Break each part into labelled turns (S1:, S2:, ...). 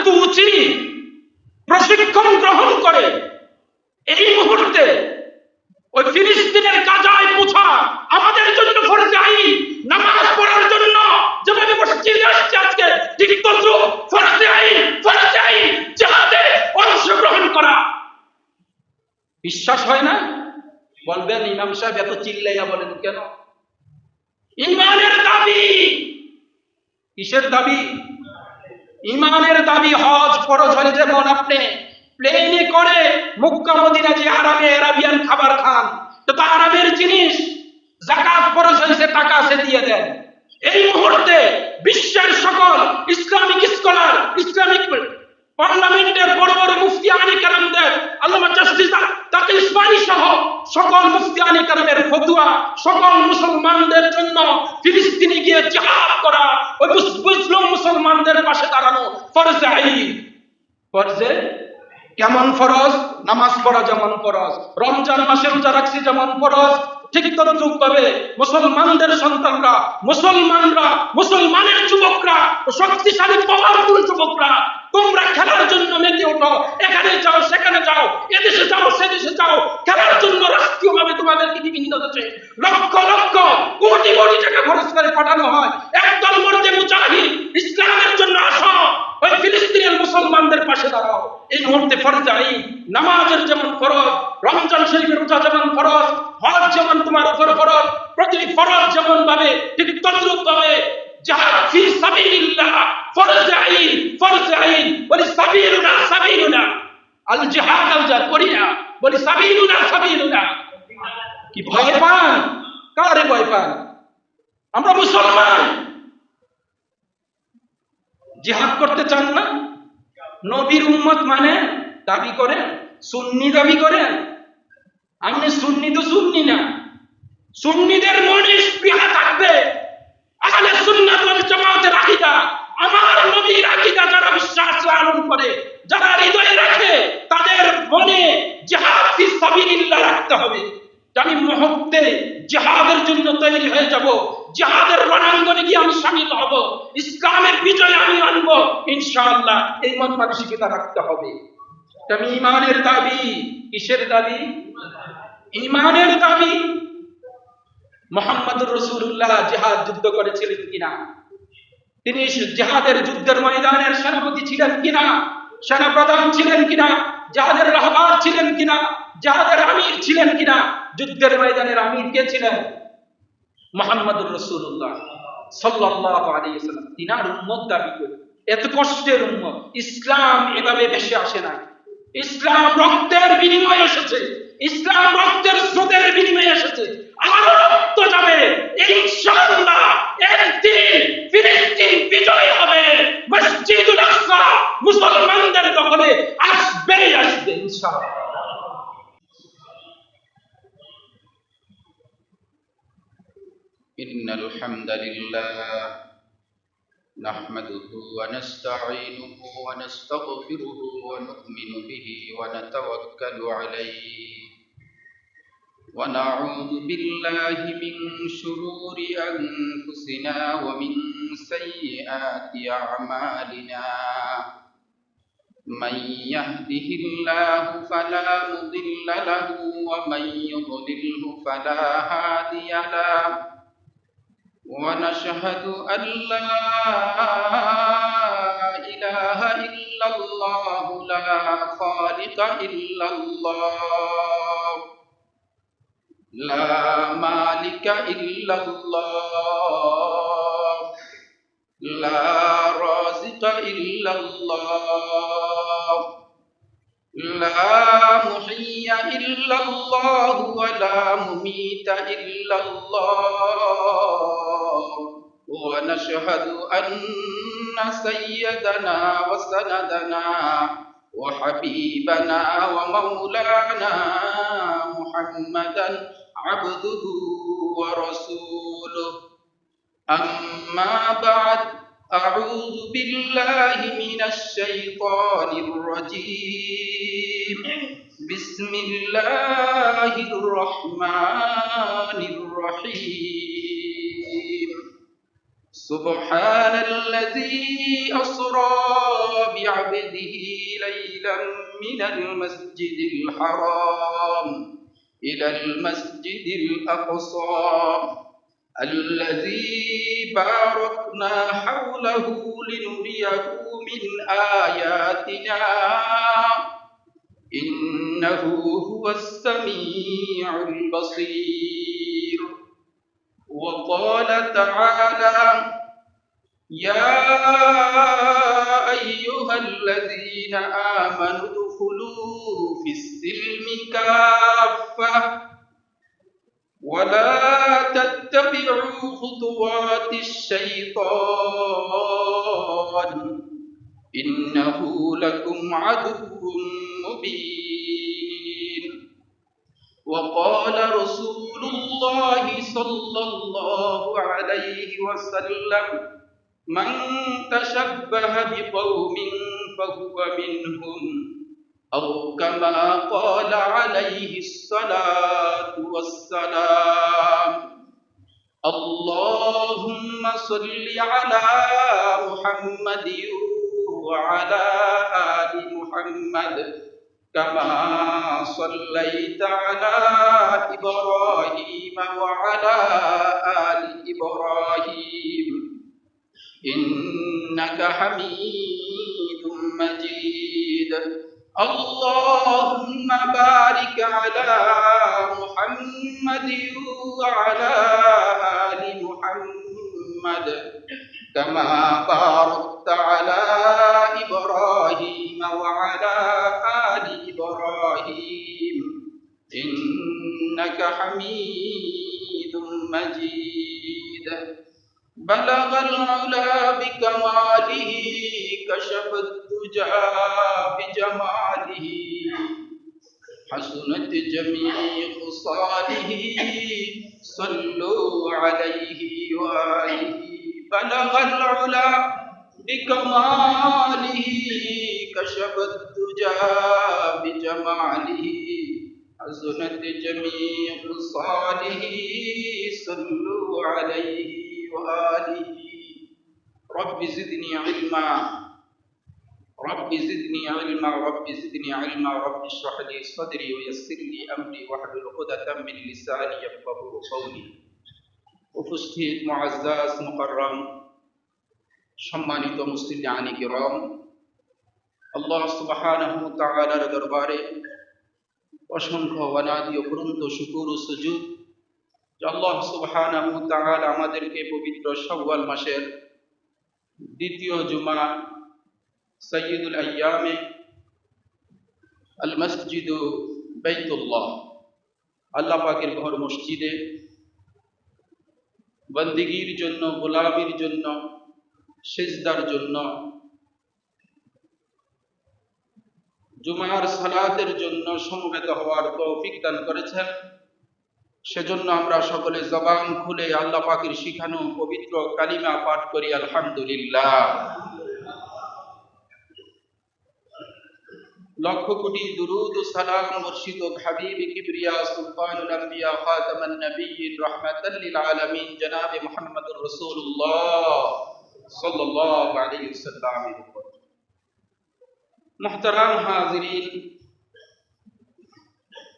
S1: প্রস্তুতি প্রশিক্ষণ গ্রহণ করে এই মুহূর্তে ওই ফিলিস্তিনের গাজায় পৌঁছা আমাদের জন্য ফরজে আইন। নামাজ পড়ার জন্য যেভাবে মসজিদে আসছে আজকে, ঠিক তদ্রুপ ফরজে আইন জিহাদে অংশগ্রহণ করা। বিশ্বাস হয় না? বলবেন ইমাম সাহেব এত চিল্লাইয়া বলেন কেন? ঈমানের দাবি। কিসের দাবি? ঈমানের দাবি। হজ ফরজ হলে যেমন আপনি প্লেনে করে মক্কা মদিনা যে আরাবিয়ান খাবার খান, তো আরামের জিনিস, যাকাত ফরজ হয়েছে, টাকা আছে দিয়ে দেন। এই মুহূর্তে বিশ্বের সকল ইসলামিক স্কলার, ইসলামিক পার্লামেন্টের বড় বড় মুফতিয়ানে কেরামদের, আল্লামা জাস্টিস তাকি ইসমাইলি সহ সকল মুফতিয়ানে কেরামের ফতোয়া সকল মুসলমানদের জন্য ফিলিস্তিনে গিয়ে জিহাদ করা, ওই মুসলিম মুসলমানদের পাশে দাঁড়ানো ফরজে আইন। ফরজে কেমন ফরজ? নামাজ পড়া যেমন ফরজ, রমজান মাসে রোজা রাখছি যেমন ফরজ, ঠিক তদ্রুপ ভাবে মুসলমানদের সন্তানরা, মুসলমানের যুবকরা, শক্তিশালী পাওয়ারফুল যুবকরা, তোমরা খেলার জন্য মেতে ওঠো। এখানে যাও, সেখানে যাও, এদেশে যাও, সেদেশে যাও। খেলার জন্য রাষ্ট্রীয়ভাবে তোমাদেরকে বিভিন্ন দেশে লক্ষ লক্ষ কোটি কোটি টাকা খরচ করে পাঠানো হয়। একদল মরদে মুজাহিদ ইসলামের জন্য আসো, ওই ফিলিস্তিনের মুসলমানদের পাশে দাঁড়াও। এই মুহূর্তে ফরজ আইন। নামাজের যেমন ফরজ, রমজান শরীফের রোজা যেমন ফরজ, হজ যেমন তোমার উপর ফরজ, প্রতিটি ফরজ যেমন ভাবে ঠিক তদ্রুপ ভাবে জিহাদ ফি সাবিলিল্লাহ ফরজ আইন। বলি সাবিলুনা আল জিহাদ আল জিহাদ করি না, বলি সাবিলুনা। কি ভয় পান? কারে ভয় পান? আমরা মুসলমান। জিহাদ করতে চান না? নবীর উম্মত মানে দাবি করেন, সুন্নি দাবি করেন। আপনি সুন্নি তো সুন্নি না। সুন্নিদের মনে স্পৃহা থাকবে আহলে সুন্নাত ওয়াল জামাতের আকীদা, আমার নবীর আকীদা যারা বিশ্বাস লালন করে, যারা হৃদয়ে রাখে, তাদের মনে জিহাদ ফি সাবিলিল্লাহ রাখতে হবে। আমি মুহূর্তে জিহাদের জন্য তৈরি হয়ে যাব, জিহাদের রণাঙ্গনে গিয়ে আমি শামিল হব, ইসলামের বিজয় আমি আনব ইনশাআল্লাহ। এই মন মানসিকতা রাখতে হবে। আমি ঈমানের দাবি। কিসের দাবি? ঈমানের দাবি। মুহাম্মদুর রাসূলুল্লাহ জিহাদ যুদ্ধ করেছিলেন কিনা? তিনি জিহাদের যুদ্ধের ময়দানের সেনাপতি ছিলেন কিনা? সেনাপ্রধান ছিলেন কিনা? জিহাদের রাহবার ছিলেন কিনা? জিহাদের আমির ছিলেন কিনা? যুদ্ধের ময়দানের আমির কে ছিলেন? মুহাম্মদুর রাসূলুল্লাহ সাল্লাল্লাহু আলাইহি ওয়াসাল্লাম। তিনার উম্মত দাবি করে। এত কষ্টের উম্মত। ইসলাম এভাবে ভেসে আসে না। ইসলাম রক্তের বিনিময়ে এসেছে, ইসলাম রক্তের স্রোতের বিনিময়ে এসেছে। আরো রক্ত যাবে ইনশাআল্লাহ। একদিন ফিলিস্তিন বিজয় হবে, মসজিদুল আকসা মুসলমানদের দখলে আসবে ইনশাআল্লাহ।
S2: ইন্নাল হামদালিল্লাহ نحمده ونستعينه ونستغفره ونؤمن به ونتوكل عليه ونعوذ بالله من شرور أنفسنا ومن سيئات أعمالنا من يهده الله فلا مضل له ومن يضلله فلا هادي له ونشهد أن لا إله إلا الله لا خالق إلا الله لا مالك إلا الله لا رازق إلا الله لا محيي إلا الله ولا مميت إلا الله ونشهد أن سيدنا وسندنا وحبيبنا ومولانا محمدا عبده ورسوله أما بعد أعوذ بالله من الشيطان الرجيم بسم الله الرحمن الرحيم سبحان الذي أسرى بعبده عبده ليلا من المسجد الحرام إلى المسجد الأقصى الذي باركنا حوله لنريه من آياتنا إنه هو السميع البصير. وقال تعالى: يا أيها الذين آمنوا ادخلوا في السلم كافة ولا تتبعوا خطوات الشيطان إنه لكم عدو مبين. وقال رسول الله صلى الله عليه وسلم: من تشبه بقوم فهو منهم، أو كما قال عليه الصلاة والسلام. اللهم صل على محمد وعلى آل محمد كما صليت على إبراهيم وعلى آل إبراهيم إنك حميد مجيد. اللهم بارك على محمد وعلى آل محمد كما باركت على إبراهيم وعلى آل إبراهيم إنك حميد مجيد. بلغ العلا بكماله كشف الدجى بجماله حسنت جميع خصاله صلوا عليه وآله. بلغ العلا بكماله كشف الدجى بجماله حسنت جميع خصاله صلوا عليه وآله. رب زدني علما رب زدني علما رب زدني علما رب اشرح لي صدري ويسر لي أمري واحلل عقدة من لساني يفقهوا قولي. উপস্থিত মুআজ্জাজ মুকাররম সম্মানিত মুসলিয়ানি কিরাম, আল্লাহ সুবহানাহু ওয়া তাআলার দরবারে অসংখ্য অনাদি অপূর্ব শুকর ও সুজুদ যে আল্লাহ সুবহানাহু ওয়া তাআলা আমাদেরকে পবিত্র শাওয়াল মাসের দ্বিতীয় জুমা সাইয়্যিদুল আইয়ামে আল মসজিদ বাইতুল্লাহ, আল্লাহ পাকের ঘর মসজিদে বন্দেগীর জন্য, গোলামির জন্য, সিজদার জন্য, জুমার সালাতের জন্য সমবেত হওয়ার তৌফিক দান করেছেন। সেজন্য আমরা সকলে জবান খুলে আল্লাহ পাকের শিখানো পবিত্র কালিমা পাঠ করি আলহামদুলিল্লাহ। লক্ষ কোটি দুরুদ ও সালাম বর্ষিত হাবিব কিবরিয়া সুলতানুল আম্বিয়া খাতামান নবিয়্যিন রাহমাতাল লিল আলামিন জনাবে মুহাম্মদুর রাসূলুল্লাহ সাল্লাল্লাহু আলাইহি ওয়াসাল্লামের উপর। মুহতারাম হাজিরিন,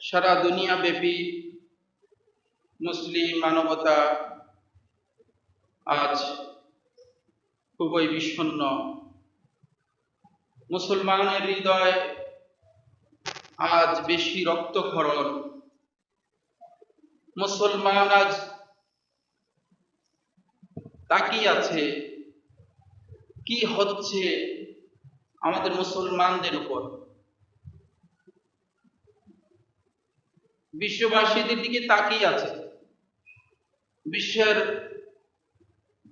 S2: সারা দুনিয়া ব্যাপী মুসলিম মানবতা আজ খুবই বিষণ্ণ। মুসলমানের হৃদয় আজ বেশি রক্তক্ষরণ। মুসলমান আজ তাকিয়ে আছে কি হচ্ছে আমাদের মুসলমানদের উপর। বিশ্ববাসীদের দিকে তাকিয়ে আছে। বিশ্বের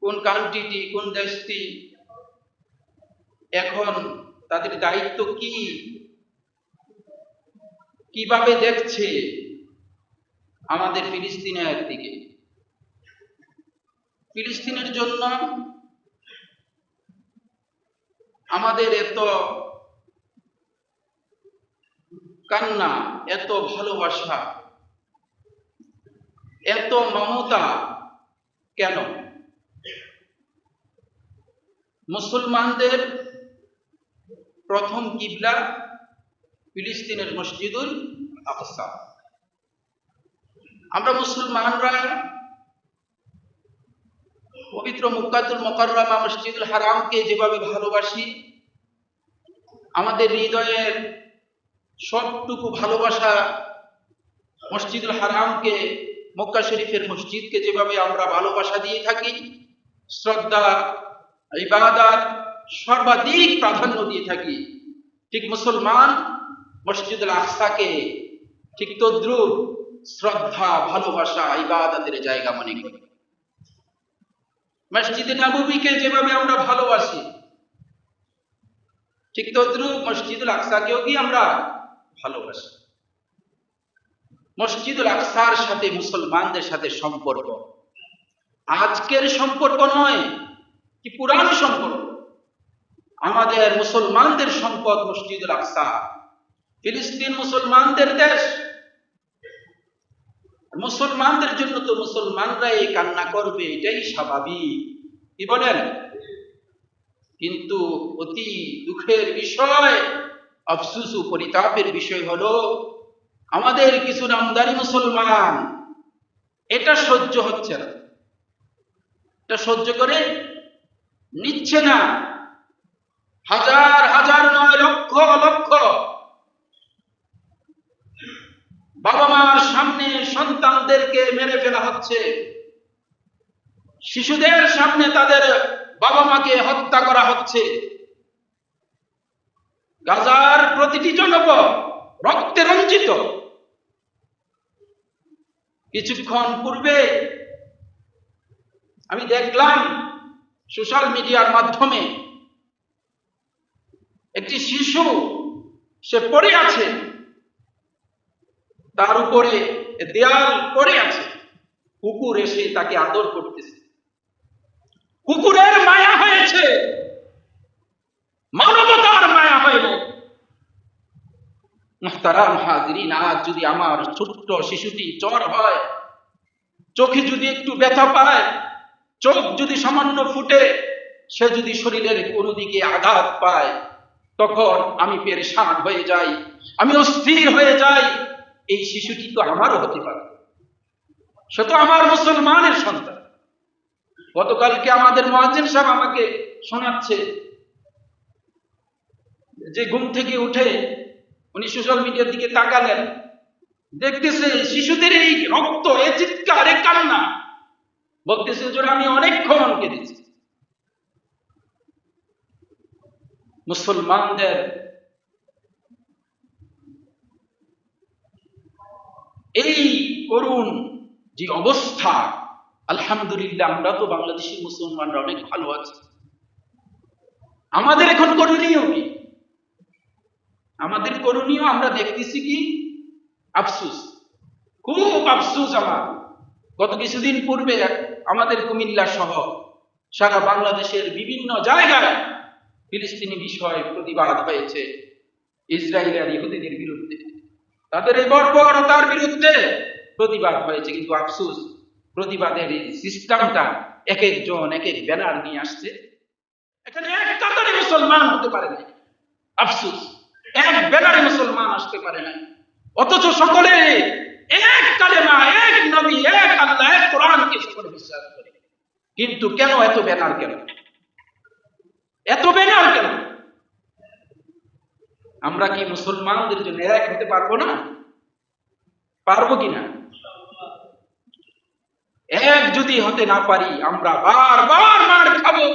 S2: কোন কান্ট্রিটি, কোন দেশটি এখন তাদের দায়িত্ব কি, কিভাবে দেখছে আমাদের ফিলিস্তিনের দিকে। ফিলিস্তিনের জন্য আমাদের এত কান্না, এত ভালোবাসা, এত মমতা কেন? মুসলমানদের প্রথম কিবলা ফিলিস্তিনের মসজিদুল আকসা। আমরা মুসলমানরা পবিত্র মক্কাতুল মুকাররমা মসজিদুল হারামকে যেভাবে ভালোবাসি, আমাদের হৃদয়ের সবটুকু ভালোবাসা মসজিদুল হারামকে, মক্কা শরীফের মসজিদকে যেভাবে আমরা ভালোবাসা দিয়ে থাকি, শ্রদ্ধা, ইবাদত সর্বাধিক প্রাধান্য দিয়ে থাকি, ঠিক মুসলমান মসজিদুল আকসাকে ঠিক তদ্রূপ শ্রদ্ধা, ভালোবাসা, ইবাদতের জায়গা মনে করি। মসজিদে নববীকে যেভাবে আমরা ভালোবাসি, ঠিক তদ্রূপ মসজিদুল আকসাকেও কি আমরা ভালোবাসি। মসজিদুল আকসার সাথে মুসলমানদের সাথে সম্পর্ক আজকের সম্পর্ক নয়, কি পুরানো সম্পর্ক। আমাদের মুসলমানদের সম্পদ মসজিদুল আকসা। ফিলিস্তিন মুসলমানদের দেশ, মুসলমানদের জন্য তো মুসলমানরাই কান্না করবে, এটাই স্বাভাবিক, কি বলেন? কিন্তু অতি দুঃখের বিষয়, আফসোস ও পরিতাপের বিষয় হলো আমাদের কিছু নামদারি মুসলমান এটা সহ্য হচ্ছে না, এটা সহ্য করে নিচ্ছে না। হাজার হাজার নয়, লক্ষ লক্ষ বাবা মার সামনে সন্তানদেরকে মেরে ফেলা হচ্ছে, শিশুদের সামনে তাদের বাবা মাকে হত্যা করা হচ্ছে। গাজার প্রতিটি জনপদ রক্তে রঞ্জিত। কিছুক্ষণ পূর্বে আমি দেখলাম সোশ্যাল মিডিয়ার মাধ্যমে একটি শিশু, সে পড়ে আছে, তার উপরে দেয়াল পড়ে আছে, কুকুর এসে তাকে আদর করতেছে। কুকুরের মায়া হয়েছে, মানবতার মায়া হয়নি। মুহতারাম হাজিরিন, আজ যদি আমার ছোট্ট শিশুটি জ্বর হয়, চোখে যদি একটু ব্যথা পায়, চোখ যদি সামান্য ফুটে, সে যদি শরীরের কোনো দিকে আঘাত পায়, তখন আমি পেরেশান হয়ে যাই, আমি অস্থির হয়ে যাই। এই শিশুটি তো আমারও হতে পারে, সে তো আমার মুসলমানের সন্তান। গতকালকে আমাদের মুয়াজ্জিন সাহেব আমাকে শোনাচ্ছে যে ঘুম থেকে উঠে উনি সোশ্যাল মিডিয়ার দিকে তাকালেন, দেখতেছে শিশুদের এই রক্ত, এ চিৎকার, এ কান্না, বলতেছে হুজুর আমি অনেকক্ষণ কেঁদেছি। মুসলমানদের এই করুণ যে অবস্থা, আলহামদুলিল্লাহ আমরা তো বাংলাদেশি মুসলমানরা অনেক ভালো আছি। আমাদের এখন করণীয় কি? আমাদের করণীয় আমরা দেখতেছি কি? আফসোস, খুব আফসোস। আমার গত কিছুদিন পূর্বে আমাদের কুমিল্লা সহ সারা বাংলাদেশের বিভিন্ন জায়গায় ফিলিস্তিনি বিষয়ে প্রতিবাদ হয়েছে, ইসরায়েল আর ইহুদিদের বিরুদ্ধে, তাদের এই বর্বরতার বিরুদ্ধে প্রতিবাদ হয়েছে। কিন্তু আফসোস, প্রতিবাদের এই সিস্টেমটা এক একজন এক এক ব্যানার নিয়ে আসছে, এখানে এক কাতারে মুসলমান হতে পারে না। আফসোস, এক ব্যানারে মুসলমান আসতে পারে না, অথচ সকলে এক কালেমা, এক নবী, এক আল্লাহ, এক কোরআনকে সকলে বিশ্বাস করে। কিন্তু কেন এত ব্যানার? কেন এত ব্যানার? কেন? আমরা কি মুসলমানদের জন্য এক হতে পারবো না? পারবো কিনা? এক যদি হতে না পারি, আমরা বারবার মার খাবো।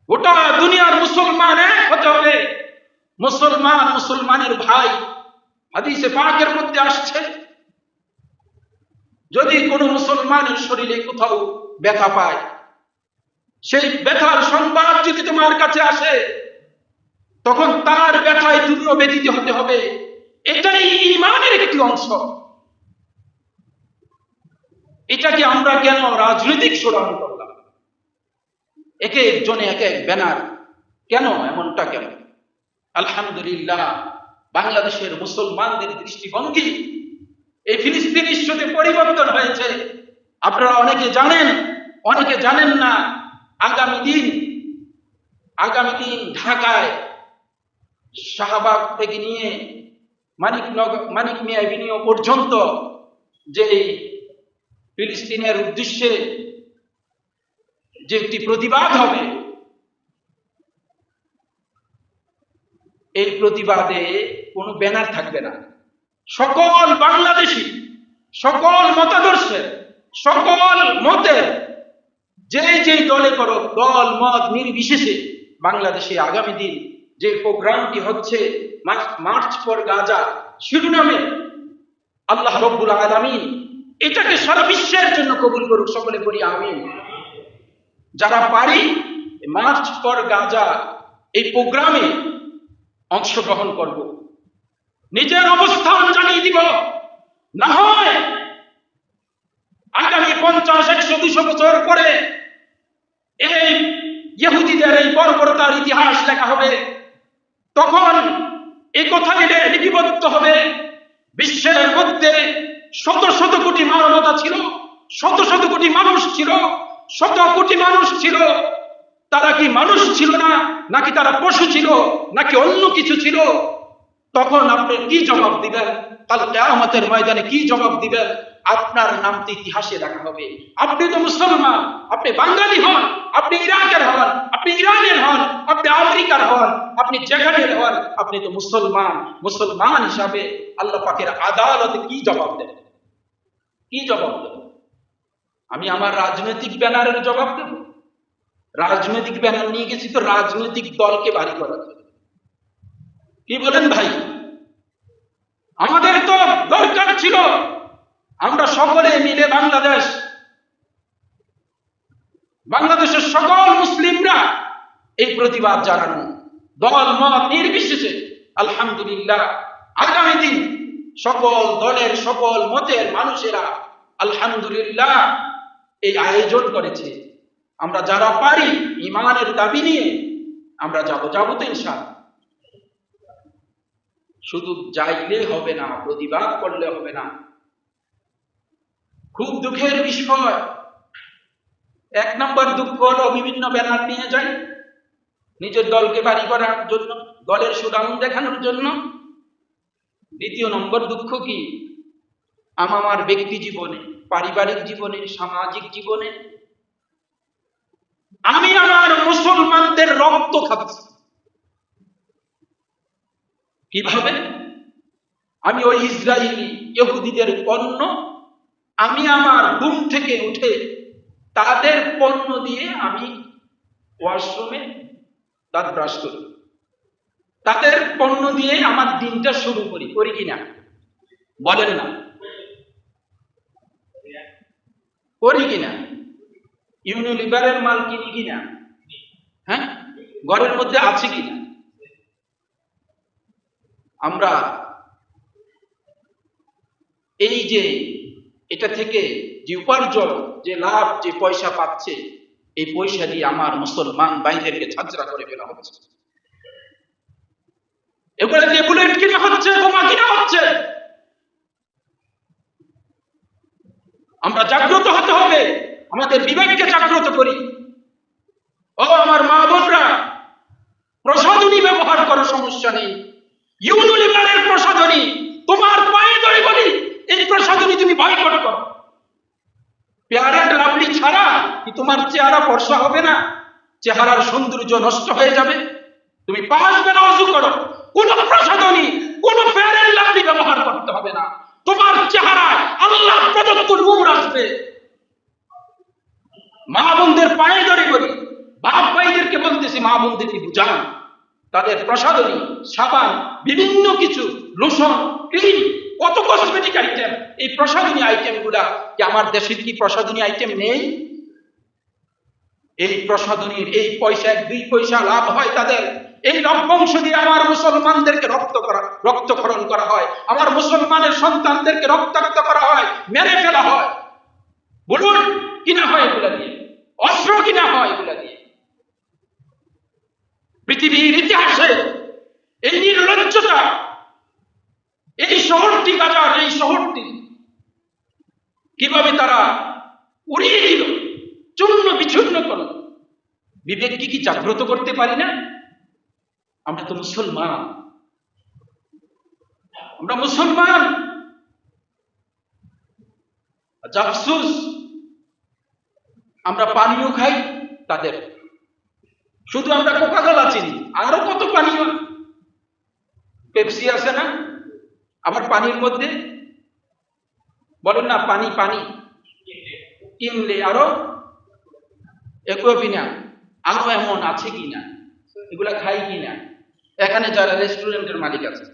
S2: গোটা দুনিয়ার মুসলমান এক হতে হবে। মুসলমান মুসলমানের ভাই। হাদিসে পাকের মধ্যে আসছে, যদি কোনো মুসলমানের শরীরে কোথাও ব্যথা পায়, সেই ব্যথার সংবাদ যদি তোমার কাছে আসে, তখন তার ব্যথায় তুমিও ব্যথিত হতে হবে। এটাই ঈমানের একটি অংশ। এটাকে আমরা কেন রাজনৈতিক শোডাউন করলাম? একে একজনে এক এক ব্যানার, কেন এমনটা কেন? আলহামদুলিল্লাহ, বাংলাদেশের মুসলমানদের দৃষ্টিভঙ্গি এই ফিলিস্তিন ইস্যুতে পরিবর্তন হয়েছে। আপনারা অনেকে জানেন, অনেকে জানেন না। আগামী দিন
S1: আগামী দিন ঢাকায় শাহবাগ থেকে নিয়ে মানিক মিয়া এভিনিউ পর্যন্ত যে ফিলিস্তিনের উদ্দেশ্যে যে একটি প্রতিবাদ হবে, এই প্রতিবাদে কোনো ব্যানার থাকবে না। সকল বাংলাদেশি, সকল মতাদর্শের, সকল মতের, যে দলে করো, দল মত নির্বিশেষে বাংলাদেশে আগামী দিন যে প্রোগ্রামটি হচ্ছে মার্চ ফর গাজা শিরোনামে, আল্লাহ রব্বুল আলামিন এটাকে সারা বিশ্বের জন্য কবুল করুক, সকলে বলি আমিন। যারা পারি মার্চ ফর গাজা এই প্রোগ্রামে অংশগ্রহণ করব, নিজের অবস্থান জানিয়ে দিব। না হয় আগামী 50, 100, 200 বছর পরে এই ইহুদিদের এই বর্বরতার ইতিহাস লেখা হবে। তখন এই কথা লিপিবদ্ধ হবে, বিশ্বের মধ্যে শত শত কোটি মানবতা ছিল, শত শত কোটি মানুষ ছিল, শত কোটি মানুষ ছিল। তারা কি মানুষ ছিল না, নাকি তারা পশু ছিল, নাকি অন্য কিছু ছিল? তখন আপনি কি জবাব দিবেন? কাল কিয়ামতের ময়দানে কি জবাব দিবেন? আপনার নামটি ইতিহাসে লেখা হবে। আপনি তো মুসলমান, আপনি বাঙালি হন, আপনি ইরাকের হন, আপনি ইরানের হন, আপনি আমেরিকার হন, আপনি যেখানের হন, আপনি তো মুসলমান। মুসলমান হিসাবে আল্লাহ পাকের আদালতে কি জবাব দেবেন? কি জবাব দেবেন? আমি আমার রাজনৈতিক ব্যানারের জবাব দেব? রাজনৈতিক ব্যানার নিয়ে গেছি তো রাজনৈতিক দলকে বাড়ি করার জন্য। কি বলেন ভাই? আমাদের তো দরকার ছিল আমরা সকলে মিলে বাংলাদেশের সকল মুসলিমরা এই প্রতিবাদ জানানো, দল মত নির্বিশেষে। আলহামদুলিল্লাহ আগামী দিন সকল দলের, সকল মতের মানুষেরা আলহামদুলিল্লাহ এই আয়োজন করেছে। আমরা যারা পারি ঈমানের দাবি নিয়ে আমরা যাবো তো ইনশাআল্লাহ। শুধু যাইলে হবে না, প্রতিবাদ করলে হবে না। খুব দুঃখের বিষয়, 1 নম্বর দুঃখ হলো বিভিন্ন ব্যানার নিয়ে যাই নিজের দলকে বাড়ি করার জন্য, দলের সুনাম দেখানোর জন্য। 2 নম্বর দুঃখ কি, আমার ব্যক্তি জীবনে, পারিবারিক জীবনে, সামাজিক জীবনে আমি আমার মুসলমানদের রক্ত খাচ্ছি। কিভাবে? আমি ওই ইসরায়েলি ইহুদিদের পণ্য, আমি আমার ঘুম থেকে উঠে তাদের পণ্য দিয়ে আমি ওয়াশরুমে দাঁত ব্রাশ করি, তাদের পণ্য দিয়ে আমার দিনটা শুরু করি কিনা? বলেন না, করি কিনা? ইউনিলিভারের মাল কিনি কিনা? হ্যাঁ, ঘরের মধ্যে আছে কিনা? আমরা এই যে এটা থেকে যে উপার্জন, যে লাভ, যে পয়সা পাচ্ছে, এই পয়সা দিয়ে আমার মুসলমান ভাইদেরকে ঝাঁঝরা করে ফেলা হচ্ছে। এগুলো দিয়ে বুলেট কিনা হচ্ছে, বোমা কিনা হচ্ছে। আমরা জাগ্রত হতে হবে, আমাদের বিবেককে জাগ্রত করি। ও আমার মা বোনরা, প্রসাধনী ব্যবহার করো, সমস্যা নেই। ইউনিলিভারের প্রসাধনী তোমার পায়ে ধরে বলি, এই প্রসাধনী তুমি বয়কট করো। ফেয়ার অ্যান্ড লাভলি ছাড়া কি তোমার চেহারা ফর্সা হবে না? চেহারার সৌন্দর্য নষ্ট হয়ে যাবে। তুমি 5 বেলা ওযু করো, কোন প্রসাধনী, কোন ফেয়ার অ্যান্ড লাভলি ব্যবহার করতে হবে না। তোমার চেহারায় আল্লাহ প্রদত্ত নূর আসবে। মা বোনদের পায়ে ধরে বলি, বাপ ভাইদেরকে বলতেছি, মা বোনদেরকে বুঝান, তাদের প্রসাধনী, সাবান, বিভিন্ন কিছু, লোশন, ক্রিম, কত কসমেটিক আইটেম, এই প্রসাধনী আইটেম গুলা কি আমার দেশের কি প্রসাধনী আইটেম নেই? এই প্রসাধনীর এই পয়সা, 2 পয়সা লাভ হয় তাদের। এই লভ্যাংশ দিয়ে আমার মুসলমানদেরকে রক্তক্ষরণ করা হয়, আমার মুসলমানের সন্তানদেরকে রক্তাক্ত করা হয়, মেরে ফেলা হয়। বলুন কিনা হয় এগুলা দিয়ে? অস্ত্র কিনা হয় এগুলা দিয়ে? পৃথিবীর ইতিহাসে এই নির্লজ্জতা, এই শহরটি গাজার, এই শহরটি কিভাবে তারা উড়িয়ে দিল, চূর্ণ বিচূর্ণ করল। বিবেককে কি জাগ্রত করতে পারি না? আমরা তো মুসলমান, আমরা মুসলমান। আফসোস, আমরা পানীয় খাই তাদের, শুধু আমরা কোকা-কোলা চিনি, আরো কত পানীয়, পেপসি আছে না, আবার পানির মধ্যে বলেন না পানি পানি কিনলে আরো একোপিনা, আরো এমন আছে কিনা, এগুলা খাই কিনা। এখানে যারা রেস্টুরেন্টের মালিক আছে,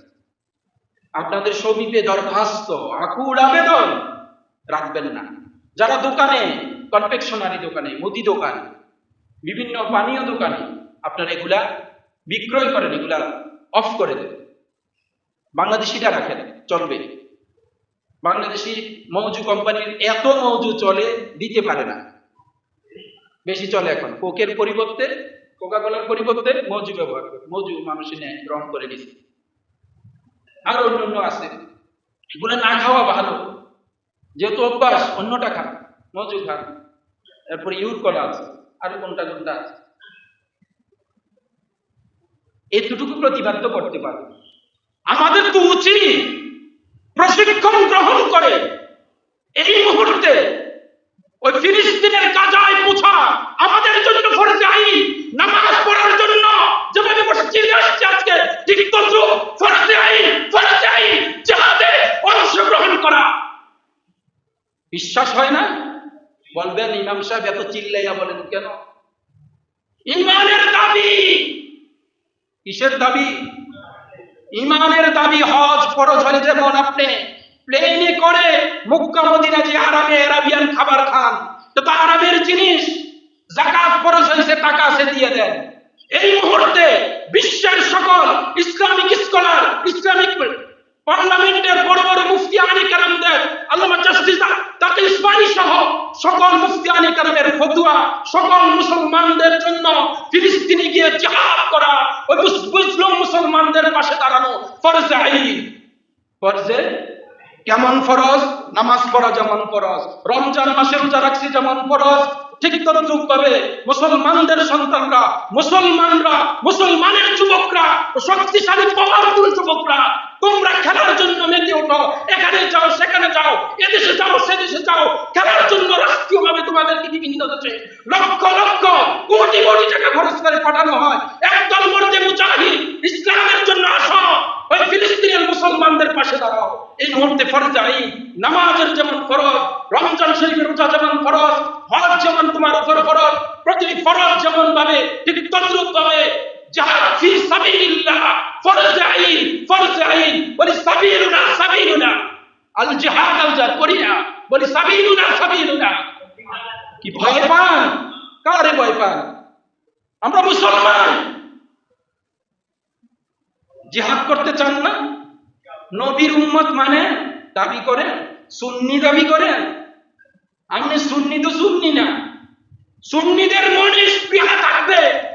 S1: আপনাদের সমীপে দরখাস্ত, আকুল আবেদন, রাখবেন না। যারা দোকানে, কনফেকশনারি দোকানে, মুদি দোকানে, বিভিন্ন পানীয় দোকানে আপনারা এগুলা বিক্রয় করেন, এগুলা অফ করে দেন। বাংলাদেশিটা রাখেন, চলবে। বাংলাদেশি মৌজু কোম্পানির এত মৌজু চলে, দিতে পারে না, বেশি চলে এখন। কোকের পরিবর্তে, কোকা-কোলার পরিবর্তে মৌজু ব্যবহার করে, মৌজু মানুষই নেয়, গ্রহণ করে নিচ্ছে। আর অন্য আছে, এগুলো না খাওয়া ভালো, যেহেতু অভ্যাস, অন্যটা খান, মৌজু খান। এরপরে ইউর কলা আছে, আর কোনটা কোনটা আছে, এতটুকু প্রতিবাদ তো করতে পারে। আমাদের তো উচিত প্রশিক্ষণ গ্রহণ করে এই মুহূর্তে ওই ফিলিস্তিনের গাজায় পৌঁছা আমাদের জন্য ফরজে আইন, নামাজ পড়ার জন্য যেভাবে মসজিদে আসছে আজকে, ঠিক তদ্রুপ ফরজে আইন জিহাদে অংশগ্রহণ করা। বিশ্বাস হয় না? বলবেন ইমাম সাহেব এত চিল্লাইয়া বলেন কেন? ইমানের দাবি। কিসের দাবি? ইমানের দাবি। হজ ফরজ হলে যেমন আপনি প্লেনে করে মক্কা মদিনা যে আরামে আরাবিয়ান খাবার খান, তো আরামের জিনিস, যাকাত ফরজ হয়েছে, টাকা আছে দিয়ে দেন। এই মুহূর্তে বিশ্বের সকল ইসলামিক স্কলার, ইসলামিক পার্লামেন্টের বড় বড় মুফতিয়ানে কেরামদের, আল্লামা জাস্টিস তাকি ইসমাইলি সহ সকল মুফতিয়ানে কেরামের ফতোয়া, সকল মুসলমানদের জন্য ফিলিস্তিনে গিয়ে জিহাদ করা, ওই মুসলিম মুসলমানদের পাশে দাঁড়ানো ফরজে আইন। ফরজে কেমন ফরজ? নামাজ পড়া যেমন ফরজ, রমজান মাসে রোজা রাখছি যেমন ফরজ, ঠিক তদ্রুপ ভাবে মুসলমানদের সন্তানরা, মুসলমানের যুবকরা, শক্তিশালী পাওয়ারফুল যুবকরা, তোমরা খেলার জন্য মেতে ওঠো, এখানে যাও, সেখানে যাও, এদেশে যাও, সেদেশে যাও, খেলার জন্য রাষ্ট্রীয়ভাবে তোমাদেরকে বিভিন্ন দেশে লক্ষ লক্ষ কোটি কোটি টাকা খরচ করে পাঠানো হয়। একদল মরদে মুজাহিদ ইসলামের জন্য আসো, ওই ফিলিস্তিনের মুসলমানদের পাশে দাঁড়াও। এই মুহূর্তে ফরজ আইন, নামাজের যেমন ফরজ, রমজান শরীফের রোজা যেমন ফরজ, হজ যেমন তোমার উপর ফরজ, প্রতিটি ফরজ যেমন ভাবে ঠিক তদ্রুপ ভাবে জিহাদ ফি সাবিলিল্লাহ ফরজ আইন। বলি সাবিলুনা আল জিহাদ আল জিহাদ করি না, বলি সাবিলুনা। কি ভয় পান? কারে ভয় পান? আমরা মুসলমান। জিহাদ করতে চান না? নবীর উম্মত মানে দাবি করেন, সুন্নি দাবি করেন। আপনি সুন্নি তো সুন্নি না। সুন্নিদের মনে স্পৃহা থাকবে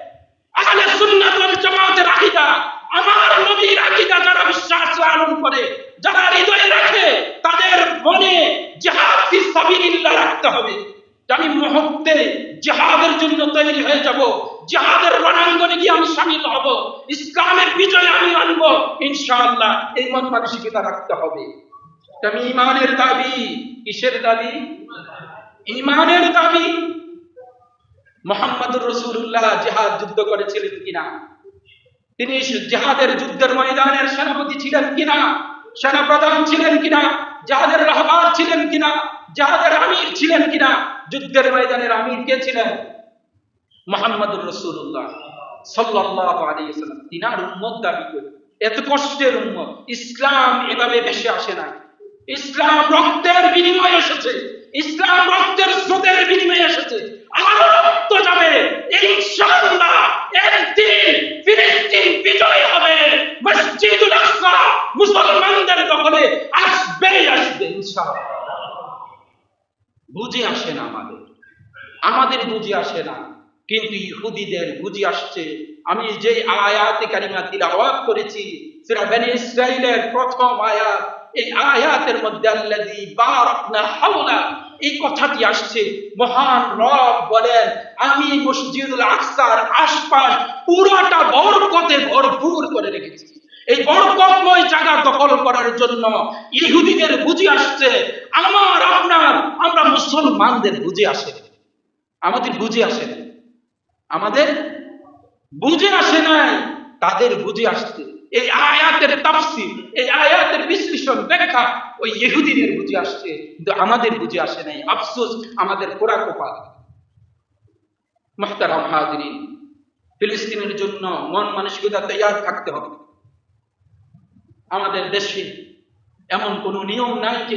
S1: আহলে সুন্নাত ওয়াল জামাতের আকীদা, আমার নবীর আকীদা যারা বিশ্বাস লালন করে, যারা হৃদয়ে রাখে, তাদের মনে জিহাদ ফি সাবিলিল্লাহ রাখতে হবে। আমি মুহূর্তে জিহাদের জন্য তৈরি হয়ে যাব, জিহাদের রণাঙ্গনে গিয়ে আমি শামিল হব, ইসলামের বিজয় আমি আনব ইনশাআল্লাহ। এই মন মানসিকতা রাখতে হবে। আমি ইমানের দাবি। কিসের দাবি? ইমানের দাবি। মুহাম্মদুর রাসূলুল্লাহ জিহাদ যুদ্ধ করেছিলেন কিনা? তিনি জিহাদের যুদ্ধের ময়দানের সেনাপতি ছিলেন কিনা? সেনাপ্রধান ছিলেন কিনা? জিহাদের রাহবার ছিলেন কিনা? জিহাদের আমির ছিলেন কিনা? যুদ্ধের ময়দানের আমির কে ছিলেন? মুহাম্মদুর রাসূলুল্লাহ সাল্লাল্লাহু আলাইহি ওয়াসাল্লাম। তিনার উম্মত দাবি করে, এত কষ্টের উম্মত। ইসলাম এভাবে ভেসে আসে না। ইসলাম রক্তের বিনিময়ে এসেছে, ইসলাম রক্তের স্রোতের বিনিময়ে এসেছে। আরো রক্ত যাবে ইনশাআল্লাহ। একদিন ফিলিস্তিন বিজয় হবে, মসজিদুল আকসা মুসলমানদের দখলে আসবে ইনশাআল্লাহ। বুঝে আসে না আমাদের বুঝে আসে না, কিন্তু ইহুদিদের বুঝে আসছে। আমি যে আয়াতে কারিমা তিলাওয়াত করেছি, সূরা বনী ইসরাঈলের প্রথম আয়াত, এই আয়াতের মধ্যে আল্লাযী বারাকনা হাওলা এই কথাটি আসছে। মহান রব বলেন, আমি মসজিদুল আকসার আশপাশ পুরোটা বরকতে ভরপুর করে রেখেছি। এই বরকতময় জায়গা দখল করার জন্য ইহুদিদের বুঝে আসছে, আমার আপনার আমরা মুসলমানদের বুঝে আসে, আমাদের বুঝে আসে না, আমাদের বুঝে আসে নাই, তাদের বুঝে আসছে। এই আয়াতের তাফসীর, এই আয়াতের বিশ্লেষণ ব্যাখ্যা ওই ইহুদিদের বুঝে আসছে, কিন্তু আমাদের বুঝে আসে নাই। আফসোস, আমাদের পোড়া কপাল। মুহতারাম হাজিরিন, ফিলিস্তিনের জন্য মন মানসিকতা তৈরি থাকতে হবে। আমাদের দেশে এমন কোনো নিয়ম নাই যে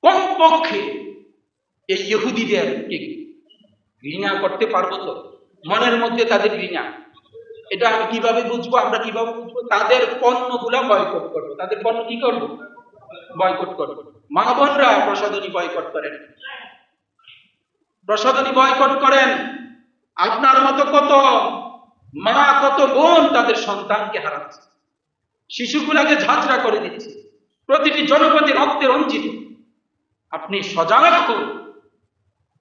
S1: কমপক্ষে এই ইহুদিদেরকে ঘৃণা করতে পারবো তো? মনের মধ্যে তাদের ঘৃণা, এটা আমি কিভাবে বুঝবো? আমরা কিভাবে বুঝবো? তাদের পণ্যগুলা বয়কট করবো। তাদের পণ্য কি করবো? বয়কট করবো। মা বোনরা প্রসাধনী বয়কট করেন, প্রসাধনী বয়কট করেন। আপনার মতো কত মা, কত বোন তাদের সন্তানকে হারাচ্ছে, শিশুগুলাকে ঝাঁঝরা করে দিচ্ছে, প্রতিটি জনপদে রক্তে রঞ্জিত। আপনি সজাগ থাকুন।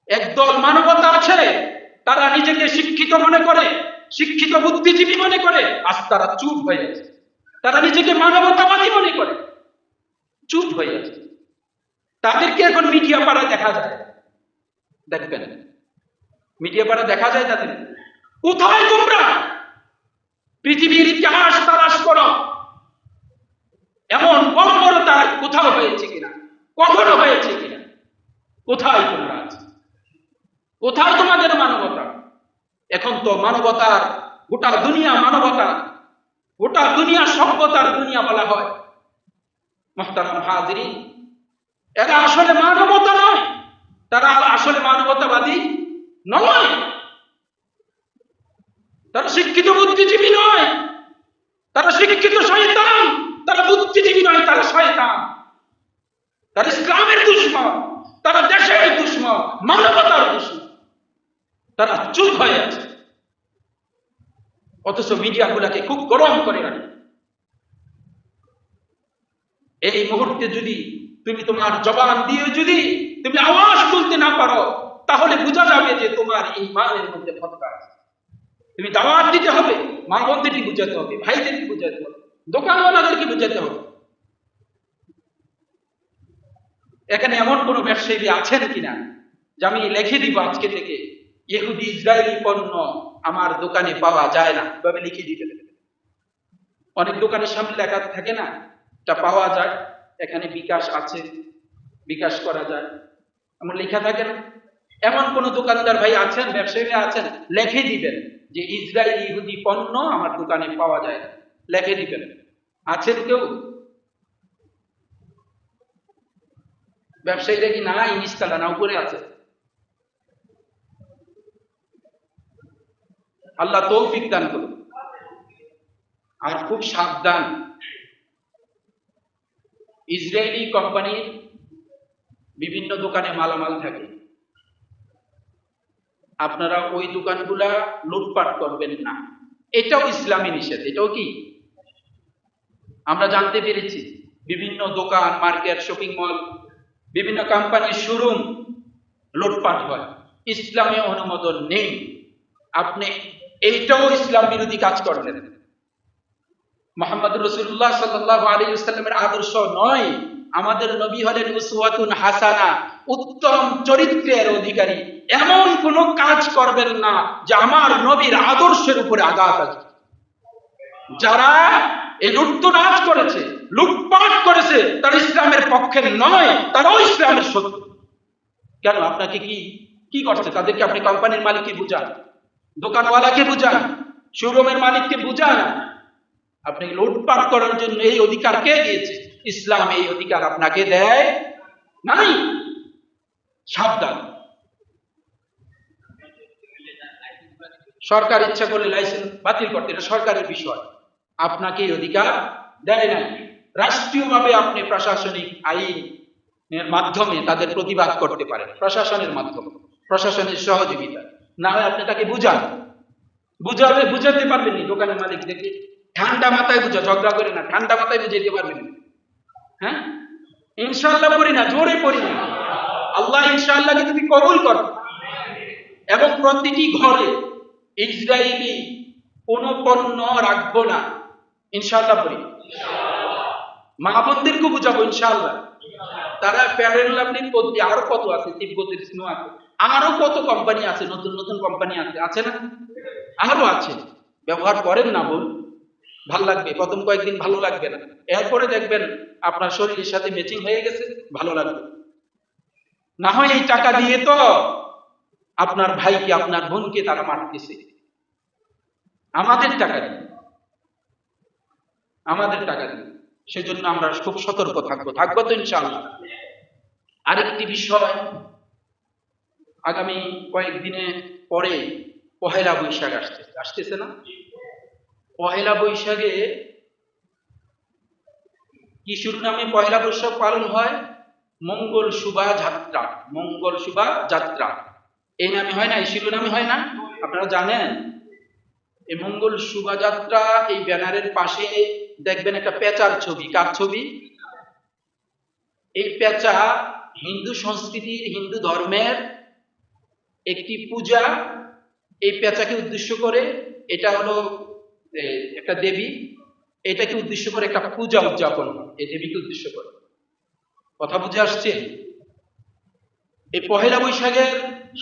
S1: একদল মানবতা আছে, তারা নিজেকে শিক্ষিত মনে করে, শিক্ষিত বুদ্ধিজীবী মনে করে, আজ তারা চুপ হয়ে আছে। তারা নিজেকে মানবতাবাদী মনে করে, চুপ হয়ে আছে। তাদেরকে এখন মিডিয়া পাড়ায় দেখা যায়, দেখবেন মিডিয়া পাড়ায় দেখা যায় তাদের। কোথায় তোমরা? পৃথিবীর ইতিহাস তালাশ করো, এমন বর্বরতা কোথাও হয়েছে কিনা, কখনো হয়েছে কিনা? কোথায় তোমরা আছো? কোথায় তোমাদের মানবতা? এখন তো মানবতার গোটা দুনিয়া, মানবতা গোটা দুনিয়া সভ্যতার দুনিয়া বলা হয়। মুহতারাম হাজিরিন, এরা আসলে মানবতা নয়, তারা আসলে মানবতাবাদী নয়, তারা শিক্ষিত বুদ্ধিজীবী নয়, তারা শিক্ষিত শয়তান, তারা বুদ্ধিজীবী নয়, তারা শয়তান, তারা ইসলামের দুশমন, তারা দেশের দুশমন, মানবতার দুশমন। তারা চুপ হয়ে আছে, অথচ মিডিয়াগুলোকে খুব গরম করে রাখে। এই মুহূর্তে যদি তুমি তোমার জবান দিয়ে যদি তুমি আওয়াজ তুলতে না পারো, তাহলে বোঝা যাবে যে তোমার ঈমানের মধ্যে ভদ্রতা আছে। তুমি দাওয়াত দিতে হবে, মা বোনদেরকে বুঝাতে হবে, ভাইদেরকে বুঝাতে হবে, দোকানওয়ালাদেরকে বুঝাতে হবে। এখানে এমন কোন ব্যবসায়ী আছেন কিনা যে আমি লিখে দিব আজকে থেকে ইহুদি ইসরায়েলি পণ্য আমার দোকানে পাওয়া যায় না, এভাবে লিখে দিতে? অনেক দোকানের সামনে লেখা থাকে না, এটা পাওয়া যায়, এখানে বিকাশ আছে, বিকাশ করা যায়, এমন লেখা থাকে না? এমন কোন দোকানদার ভাই আছেন, ব্যবসায়ী আছেন, লিখে দিবেন যে ইসরায়েলি ইহুদি পণ্য আমার দোকানে পাওয়া যায় না, লিখে দিবেন? আছেন কেউ? ব্যবসায়ীরা কি নাই নিচতলা না উপরে আছে? আল্লাহ তৌফিক দান করুন। আর খুব সাবধান, ইসরায়েলি কোম্পানির বিভিন্ন দোকানে মালামাল থাকে, আপনারা ওই দোকানগুলা লুটপাট করবেন না। এটাও ইসলামী নিষেধ। এটাও কি আমরা জানতে পেরেছি, বিভিন্ন দোকান, মার্কেট, শপিং মল, বিভিন্ন কোম্পানির শোরুম লুটপাট হয়, ইসলামে অনুমোদন নেই। আপনি এইটাও ইসলাম বিরোধী কাজ করলেন। মুহাম্মদ রাসূলুল্লাহ সাল্লাল্লাহু আলাইহি ওয়াসাল্লামের আদর্শ নয়। আমাদের নবী হলেন উসওয়াতুন হাসানা, উত্তম চরিত্রের অধিকারী। এমন কোন কাজ করবেন না যে আমার নবীর আদর্শের উপরে আঘাত আসবে। যারা এই লুটতরাজ করেছে, লুটপাট করেছে, তারা ইসলামের পক্ষে নয়, তারাও ইসলামের শত্রু। কেন? আপনাকে কি করছে? তাদেরকে আপনি কোম্পানির মালিককে বুঝান, দোকানওয়ালাকে বুঝান, শোরুমের মালিককে বুঝান। আপনি লুটপাট করার জন্য এই অধিকার কে দিয়েছে? ইসলাম এই অধিকার আপনাকে দেয় নাই। সাবধান। সরকার ইচ্ছা করলে লাইসেন্স বাতিল করতে, এটা সরকারের বিষয়, আপনাকে এই অধিকার দেয় নাই। রাষ্ট্রীয়ভাবে আপনি প্রশাসনিক আইনের মাধ্যমে তাদের প্রতিবাদ করতে পারেন, প্রশাসনের মাধ্যমে, প্রশাসনের সহযোগিতা। না হয় আপনি তাকে বুঝাতে পারবেন না। দোকানের মালিক দেখে ঠান্ডা মাথায় বুঝা, ঝগড়া করে না, ঠান্ডা মাথায় বুঝাইতে পারবেন না। হ্যাঁ, ইনশাআল্লাহ পড়ি না, জোরে পড়ি না। আল্লাহ ইনশাআল্লাহকে তুমি কবুল করো। এবং প্রতিটি ঘরে ইসরায়েলি কোন পণ্য রাখবো না, ইনশাআল্লাহ পড়ি। মা বোনদেরকে বুঝাবো ইনশাআল্লাহ। তারা প্যারেল আপনি আরো কত আছে, তিব্বতের স্নো আছে, আরো কত কোম্পানি আছে, নতুন নতুন কোম্পানি আছে না, আরো আছে। ব্যবহার করেন না বোন, ভালো লাগবে, প্রথম কয়েকদিন ভালো লাগবে না, এরপরে দেখবেন আপনার শরীরের সাথে ম্যাচিং হয়ে গেছে, ভালো লাগবে। না হয় এই টাকা দিয়ে তো আপনার ভাইকে আপনার বোনকে তারা মারতেছে, আমাদের টাকা দিয়ে, আমাদের টাকা দিয়ে। সেজন্য আমরা খুব সতর্ক থাকবো তো ইনশাআল্লাহ। আরেকটি বিষয়, আগামী কয়েকদিনে পরে পহেলা বৈশাখ আসতেছে না? পহেলা বৈশাখে কিশোর নামে পহেলা বৈশাখ পালন হয়, মঙ্গল শোভাযাত্রা, মঙ্গল শোভাযাত্রা এই নামে হয় না, এই শিরোনামে হয় না, আপনারা জানেন। এই মঙ্গল শোভাযাত্রা, এই ব্যানারের পাশে দেখবেন একটা পেঁচার ছবি। কার ছবি? এই পেঁচা হিন্দু সংস্কৃতির, হিন্দু ধর্মের একটি পূজা। এই পেঁচাকে উদ্দেশ্য করে, এটা হলো একটা দেবী, এটাকে উদ্দেশ্য করে একটা পূজা উদযাপন হয়, এই দেবীকে উদ্দেশ্য করে। কথা বুঝে আসছে? এই পহেলা বৈশাখের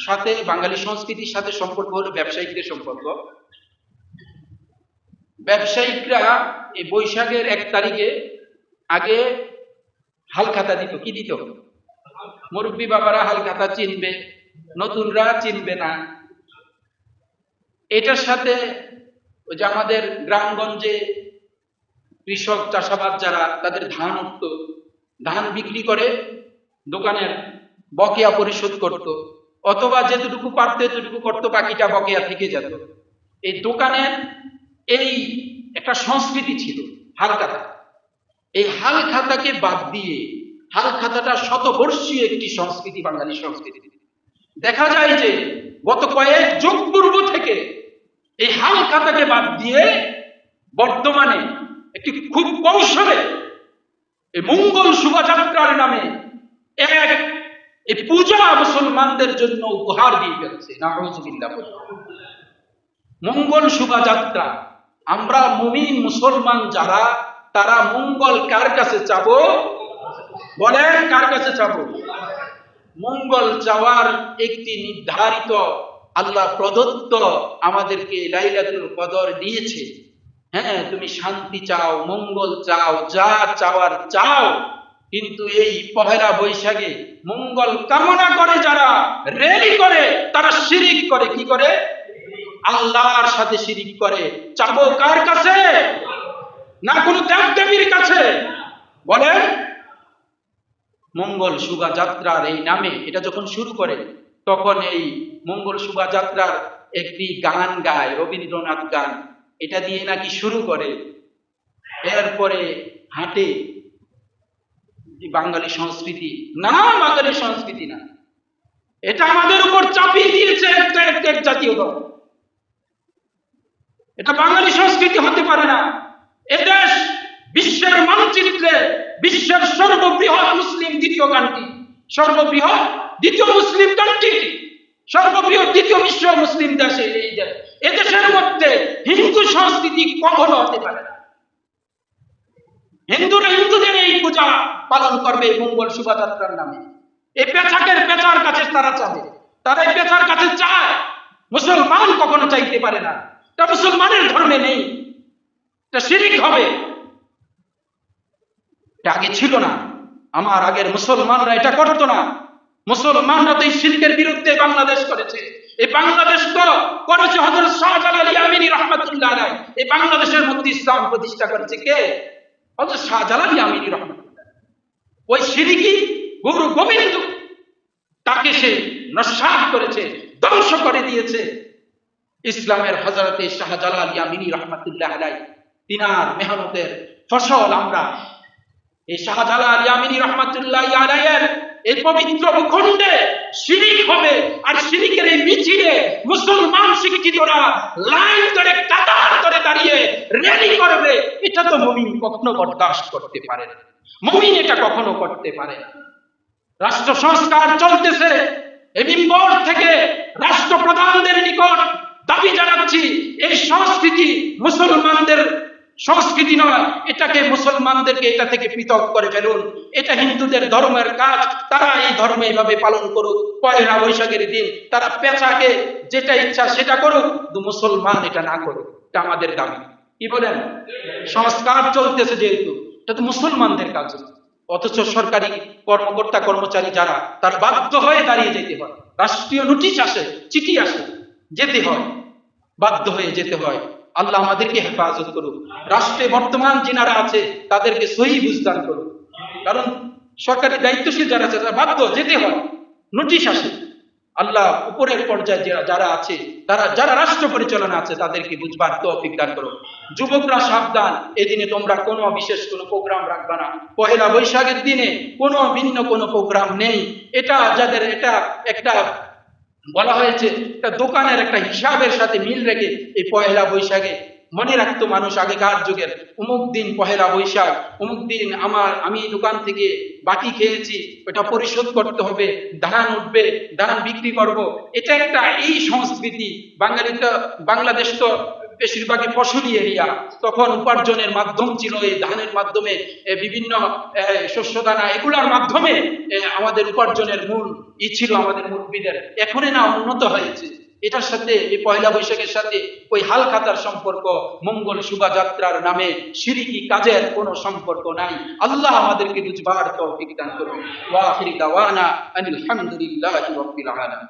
S1: সাথে বাঙালি সংস্কৃতির সাথে সম্পর্ক হলো ব্যবসায়িকদের সম্পর্ক। ব্যবসায়িকরা এই বৈশাখের 1 তারিখে আগে হালখাতা দিত। কি দিত? মুরব্বী বাবারা হালখাতা চিনবে, নতুনরা চিনবে না। এটার সাথে ওই যে আমাদের গ্রামগঞ্জে কৃষক চাষাবাদ যারা, তাদের ধান উঠত, ধান বিক্রি করে দোকানের বকেয়া পরিশোধ করত, অথবা যেটুকু পারত এতটুকু করত, বাকিটা বকেয়া থেকে যেত। এই দোকানের এই একটা সংস্কৃতি ছিল হালখাতা। এই হালখাতাকে বাদ দিয়ে, হালখাতাটা শতবর্ষীয় একটি সংস্কৃতি, বাঙালি সংস্কৃতি। দেখা যায় যে গত কয়েক যুগ পূর্ব থেকে এই হালখাতাকে বাদ দিয়ে বর্তমানে একটি খুব কৌশলে এই মঙ্গল শোভাযাত্রার নামে এই পূজা মুসলমানদের জন্য উপহার দিয়ে ফেলছে। নাউযুবিল্লাহ। মঙ্গল শোভাযাত্রা, আমরা মুমিন মুসলমান যারা, তারা মঙ্গল কার কাছে চাবো? বলেন, কার কাছে চাবো? মঙ্গল চাওয়ার একটি নির্ধারিত, আল্লাহ প্রদত্ত আমাদেরকে লাইলাতুল কদর দিয়েছে। হ্যাঁ, তুমি শান্তি চাও, মঙ্গল চাও, যা চাওয়ার চাও, কিন্তু এই পহেলা বৈশাখে মঙ্গল কামনা করে যারা রেলি করে, তারা শিরিক করে। কি করে? আল্লাহর সাথে শিরিক করে। চাবো কার কাছে? না কোনো দেবদেবীর কাছে। বলেন, মঙ্গল শোভাযাত্রার এই নামে এটা যখন শুরু করে, তখন এই মঙ্গল শোভাযাত্রার একটি গান গায়, রবীন্দ্রনাথ গান, এটা দিয়ে নাকি শুরু করে। এরপরে হাঁটে বাঙালি সংস্কৃতি। না, বাঙালি সংস্কৃতি না, এটা আমাদের উপর চাপিয়ে দিয়েছে এক জাতীয় দল। এটা বাঙালি সংস্কৃতি হতে পারে না। এদেশ বিশ্বের মানচিত্রে বিশ্বের সর্ববৃহৎ মুসলিম দ্বিতীয় কান্ট্রি, সর্ববৃহৎ দ্বিতীয় মুসলিম কান্ট্রি, সর্ববৃহৎ দ্বিতীয় বিশ্ব মুসলিম দেশে এই দেশ। এদেশের মধ্যে হিন্দু সংস্কৃতি কখনো হতে পারে না। হিন্দুরা হিন্দুদের এই পূজা পালন করবে মঙ্গল শোভাযাত্রার নামে। এই পেঁচার কাছে তারা চাবে, তারা এই পেঁচার কাছে চায়। মুসলমান কখনো চাইতে পারে না, তা মুসলমানের ধর্মে নেই, তা শিরিক হবে। এটা আগে ছিল না, আমার আগের মুসলমানরা এটা করতো না। মুসলমানরা তো এই শিরকের বিরুদ্ধে বাংলাদেশ করেছে। এই বাংলাদেশ তো করেছে হযরত শাহজালাল ইয়ামিনী রাহমাতুল্লাহ আলাইহি। এই বাংলাদেশের মধ্যে ইসলাম প্রতিষ্ঠা করেছে কে? হযরত শাহজালাল ইয়ামিনী রাহমাতুল্লাহ। ওই শিরকি গুরু গোবিন্দ, তাকে সে নস্যাৎ করেছে, ধ্বংস করে দিয়েছে। ইসলামের হযরতে শাহজালাল ইয়ামিনী রাহমাতুল্লাহ আলাইহি, তিনার মেহনতের ফসল আমরা এই শাহজালাল ইয়ামিনী রাহমাতুল্লাহ আলাইহির এই পবিত্র ভূখণ্ডে শিরিক হবে, আর শিরিকের এই মিছিলে মুসলমান শিক্ষিতরা লাইন ধরে কাতার ধরে দাঁড়িয়ে র্যালি করবে, এটা তো মুমিন কখনো বরদাস্ত করতে পারে না। মুমিন এটা কখনো করতে পারে না। রাষ্ট্র সংস্কার চলতেছে, এই মিম্বর থেকে রাষ্ট্রপ্রধানদের নিকট দাবি জানাচ্ছি, এই সংস্কৃতি মুসলমানদের সংস্কৃতি নয়, এটাকে মুসলমানদেরকে এটা থেকে পৃথক করে ফেলুন। এটা হিন্দুদের ধর্মের কাজ, তারা এই ধর্ম এইভাবে পালন করুক। পয়লা বৈশাখের দিন তারা পেঁচাকে যেটা ইচ্ছা সেটা করুক, কিন্তু মুসলমান এটা না করুক, এটা আমাদের দাবি। কি বলেন? সংস্কার চলতেছে যেহেতু, এটা তো মুসলমানদের কাজ। অথচ সরকারি কর্মকর্তা কর্মচারী যারা, তার বাধ্য হয়ে দাঁড়িয়ে যেতে হয়। রাষ্ট্রীয় নোটিশ আসে, চিঠি আসে, যেতে হয়, বাধ্য হয়ে যেতে হয়। আল্লাহ আমাদেরকে হেফাজত করুক। রাষ্ট্রে বর্তমান যিনারা আছে তাদেরকে সহি বুঝদান করুক, কারণ সরকারি দায়িত্বশীল যারা আছে তারা বাধ্য যেতে হয়, নোটিশ আসে। আল্লাহ উপরের পর্যায়ে যারা আছে, যারা রাষ্ট্র পরিচালনা আছে তাদেরকে বুঝবার তৌফিক দান করুন। যুবকরা সাবধান, এদিনে তোমরা কোনো বিশেষ কোনো প্রোগ্রাম রাখবা না। পহেলা বৈশাখের দিনে কোনো ভিন্ন কোনো প্রোগ্রাম নেই। এটা যাদের এটা একটা বলা হয়েছে, একটা দোকানের একটা হিসাবের সাথে মিল রেখে এই পহেলা বৈশাখে মনে রাখতো মানুষ আগেকার যুগের, অমুক দিন পহেলা বৈশাখ, অমুক দিন আমি দোকান থেকে বাকি খেয়েছি, ওটা পরিশোধ করতে হবে, ধান উঠবে, ধান বিক্রি করব। এটা একটা এই সংস্কৃতি। বাংলাদেশ তো বেশিরভাগই ফসলি এরিয়া, তখন উপার্জনের মাধ্যম ছিল এই ধানের মাধ্যমে, বিভিন্ন শস্য দানা এগুলার মাধ্যমে আমাদের উপার্জনের মূল ছিল আমাদের মুরব্বীদের। এখনই না উন্নত হয়েছে। এটার সাথে এই পয়লা বৈশাখের সাথে ওই হালখাতার সম্পর্ক, মঙ্গল শোভাযাত্রার নামে শিরকি কাজের কোনো সম্পর্ক নাই। আল্লাহ আমাদেরকে বুঝবার তৌফিক দান করুন। ওয়া আখির দাওয়ানা আনিল হামদুলিল্লাহি রাব্বিল আলামিন।